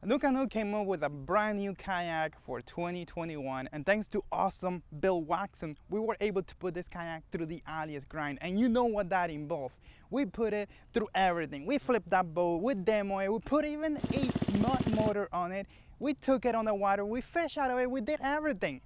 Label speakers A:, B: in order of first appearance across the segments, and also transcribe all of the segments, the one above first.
A: Nucanoe came up with a brand new kayak for 2021, and thanks to awesome Bill Waxon, we were able to put this kayak through the Aliex grind. And you know what that involved. We put it through everything. We flipped that boat, we demoed it, we put even a mud motor on it, we took it on the water, we fished out of it, we did everything.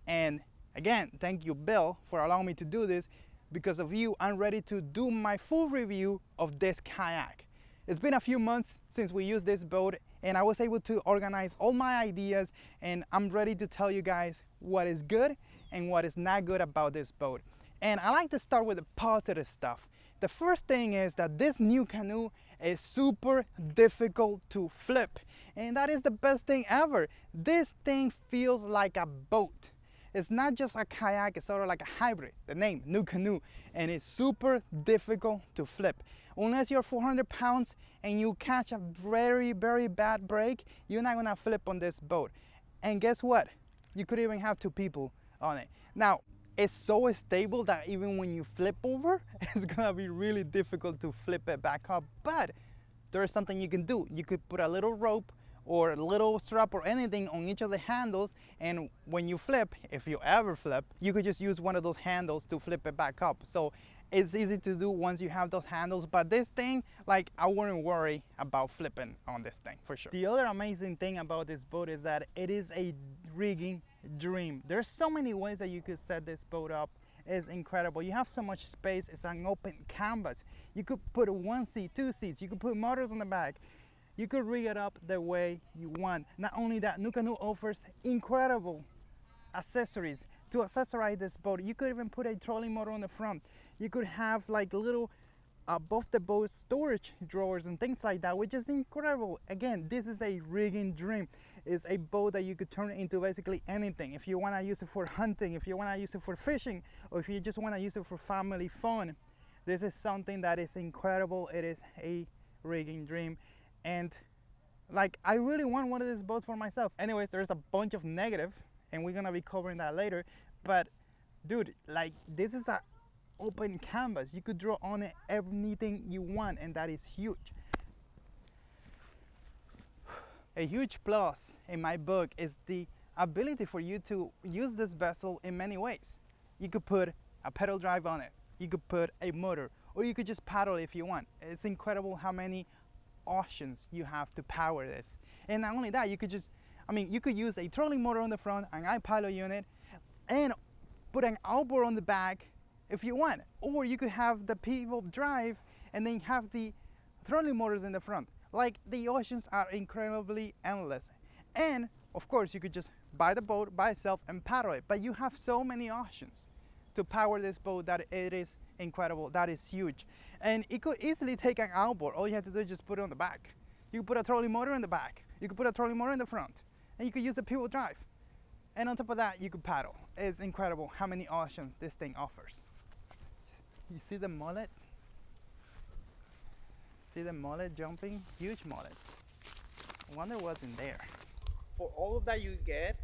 A: And again, thank you, Bill, for allowing me to do this. Because of you, I'm ready to do my full review of this kayak. It's been a few months since we used this boat, and I was able to organize all my ideas, and I'm ready to tell you guys what is good and what is not good about this boat. And I like to start with the positive stuff. The first thing is that this Nucanoe is super difficult to flip, and that is the best thing ever. This thing feels like a boat. It's not just a kayak, it's sort of like a hybrid, the name, Nucanoe, and it's super difficult to flip. Unless you're 400 pounds and you catch a very, very bad break, you're not gonna flip on this boat. And guess what? You could even have two people on it. Now, it's so stable that even when you flip over, it's gonna be really difficult to flip it back up. But there's something you can do. You could put a little rope or a little strap or anything on each of the handles, and when you flip, if you ever flip, you could just use one of those handles to flip it back up. So it's easy to do once you have those handles. But this thing, like, I wouldn't worry about flipping on this thing for sure. The other amazing thing about this boat is that it is a rigging dream. There's so many ways that you could set this boat up. It's incredible. You have so much space. It's an open canvas. You could put one seat, two seats. You could put motors on the back. You could rig it up the way you want. Not only that, Nucanoe offers incredible accessories to accessorize this boat. You could even put a trolling motor on the front. You could have like little above the boat storage drawers and things like that, which is incredible. Again, this is a rigging dream. It's a boat that you could turn into basically anything. If you want to use it for hunting, if you want to use it for fishing, or if you just want to use it for family fun, this is something that is incredible. It is a rigging dream. And like, I really want one of these boats for myself. Anyways, there's a bunch of negative, and we're gonna be covering that later. But dude, like, this is a open canvas. You could draw on it anything you want, and that is huge. A huge plus in my book is the ability for you to use this vessel in many ways. You could put a pedal drive on it, you could put a motor, or you could just paddle if you want. It's incredible how many options you have to power this. And not only that, you could just, you could use a trolling motor on the front, an iPilot unit, and put an outboard on the back if you want. Or you could have the people drive and then have the trolling motors in the front. Like, the options are incredibly endless. And of course, you could just buy the boat by itself and paddle it. But you have so many options to power this boat that it is incredible. That is huge. And it could easily take an outboard. All you have to do is just put it on the back. You could put a trolling motor in the back. You could put a trolling motor in the front. And you could use the people drive. And on top of that, you could paddle. It's incredible how many options this thing offers. You see the mullet? See the mullet jumping? Huge mullets. I wonder what's in there. For all of that you get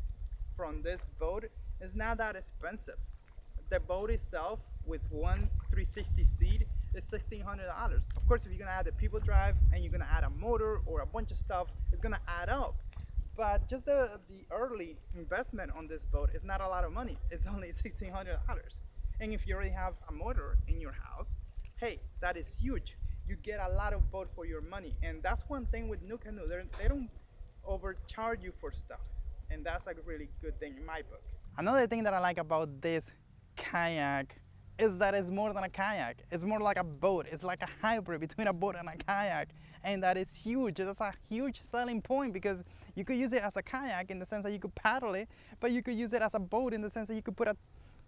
A: from this boat, it's not that expensive. The boat itself with one 360 seat is $1,600. Of course, if you're gonna add the people drive and you're gonna add a motor or a bunch of stuff, it's gonna add up. But just the early investment on this boat is not a lot of money. It's only $1,600. And if you already have a motor in your house, hey, that is huge. You get a lot of boat for your money. And that's one thing with Nucanoe. They don't overcharge you for stuff. And that's a really good thing in my book. Another thing that I like about this kayak is that it's more than a kayak. It's more like a boat. It's like a hybrid between a boat and a kayak, and that is huge. That's a huge selling point, because you could use it as a kayak in the sense that you could paddle it, but you could use it as a boat in the sense that you could put a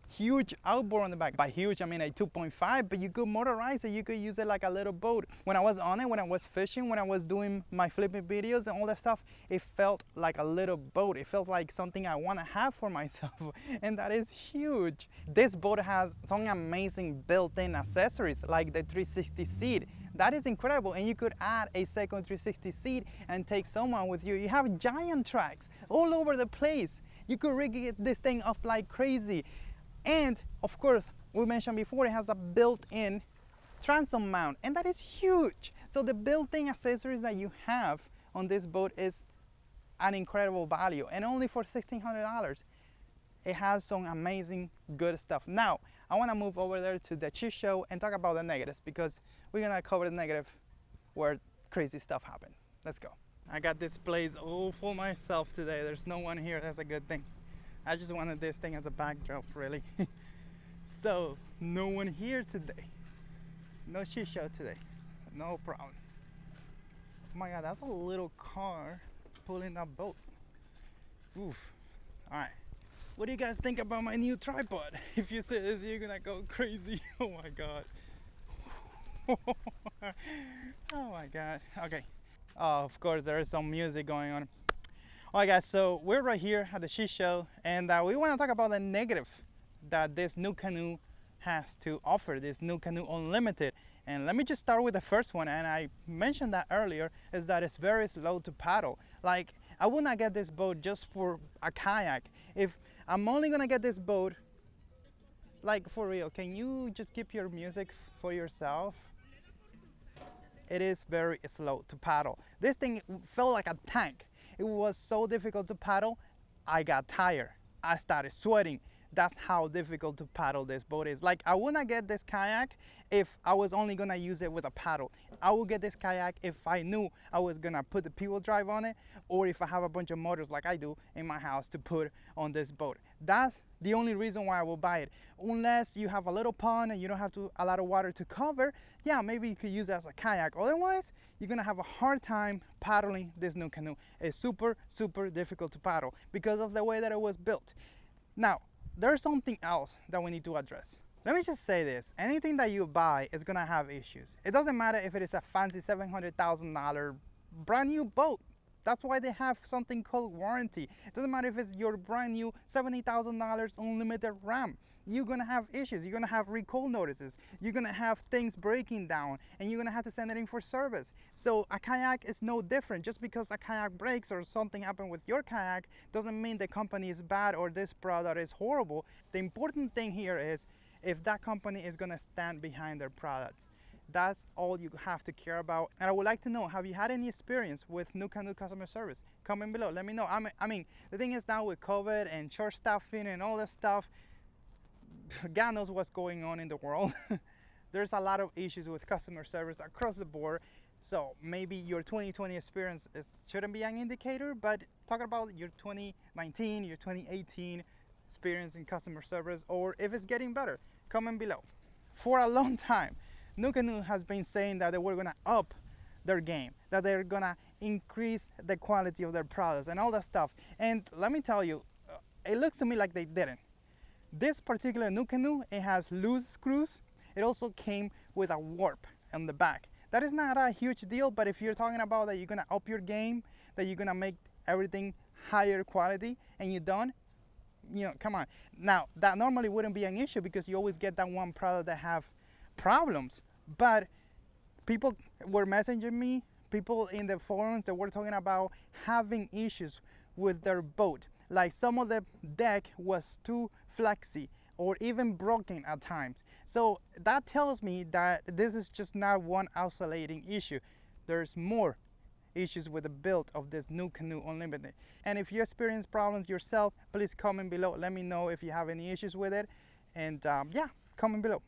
A: huge outboard on the back. By huge, I mean a 2.5, but you could motorize it. You could use it like a little boat. When I was on it, when I was fishing, when I was doing my flipping videos and all that stuff, it felt like a little boat. It felt like something I want to have for myself, and that is huge. This boat has some amazing built-in accessories like the 360 seat. That is incredible, and you could add a second 360 seat and take someone with you. You have giant tracks all over the place. You could rig this thing up like crazy. And of course, we mentioned before, it has a built-in transom mount, and that is huge. So the built-in accessories that you have on this boat is an incredible value, and only for $1,600. It has some amazing good stuff. Now I want to move over there to the cheat show and talk about the negatives, because we're gonna cover the negative where crazy stuff happened. Let's go. I got this place all for myself today. There's no one here. That's a good thing. I just wanted this thing as a backdrop, really. So no one here today. No cheat show today. No problem. Oh my God, that's a little car pulling that boat. Oof. All right. What do you guys think about my new tripod? If you see this, you're gonna go crazy. Oh my God. Oh my God. Okay. Of course, there is some music going on. Alright guys, so we're right here at the cheat show, and we want to talk about the negative that this Nucanoe has to offer, this Nucanoe Unlimited. And let me just start with the first one, and I mentioned that earlier, is that it's very slow to paddle. Like, I would not get this boat just for a kayak. If I'm only gonna get this boat, like, for real, can you just keep your music for yourself? It is very slow to paddle. This thing felt like a tank. It was so difficult to paddle, I got tired. I started sweating. That's how difficult to paddle this boat is. Like, I would not get this kayak if I was only gonna use it with a paddle. I would get this kayak if I knew I was gonna put the people drive on it, or if I have a bunch of motors like I do in my house to put on this boat. That's the only reason why I will buy it. Unless you have a little pond and you don't have a lot of water to cover, yeah, maybe you could use it as a kayak. Otherwise, you're gonna have a hard time paddling this Nucanoe. It's super, super difficult to paddle because of the way that it was built. Now, there's something else that we need to address. Let me just say this, anything that you buy is gonna have issues. It doesn't matter if it is a fancy $700,000 brand new boat. That's why they have something called warranty. It doesn't matter if it's your brand new $70,000 unlimited RAM. You're gonna have issues. You're gonna have recall notices. You're gonna have things breaking down, and you're gonna have to send it in for service. So a kayak is no different. Just because a kayak breaks or something happened with your kayak doesn't mean the company is bad or this product is horrible. The important thing here is if that company is gonna stand behind their products. That's all you have to care about. And I would like to know, have you had any experience with Nucanoe customer service? Comment below, let me know. I mean, the thing is now with COVID and short staffing and all that stuff, God knows what's going on in the world. There's a lot of issues with customer service across the board. So maybe your 2020 experience shouldn't be an indicator, but talk about your 2019, your 2018 experience in customer service, or if it's getting better, comment below. For a long time, Nucanoe has been saying that they were gonna up their game, that they're gonna increase the quality of their products and all that stuff. And let me tell you, it looks to me like they didn't. This particular Nucanoe, it has loose screws. It also came with a warp on the back. That is not a huge deal, but if you're talking about that you're gonna up your game, that you're gonna make everything higher quality, and you're done, you know, come on. Now, that normally wouldn't be an issue because you always get that one product that have problems. But people were messaging me, people in the forums that were talking about having issues with their boat. Like some of the deck was too flexy or even broken at times. So that tells me that this is just not one isolating issue. There's more issues with the build of this Nucanoe Unlimited. And if you experience problems yourself, please comment below. Let me know if you have any issues with it. And yeah, comment below.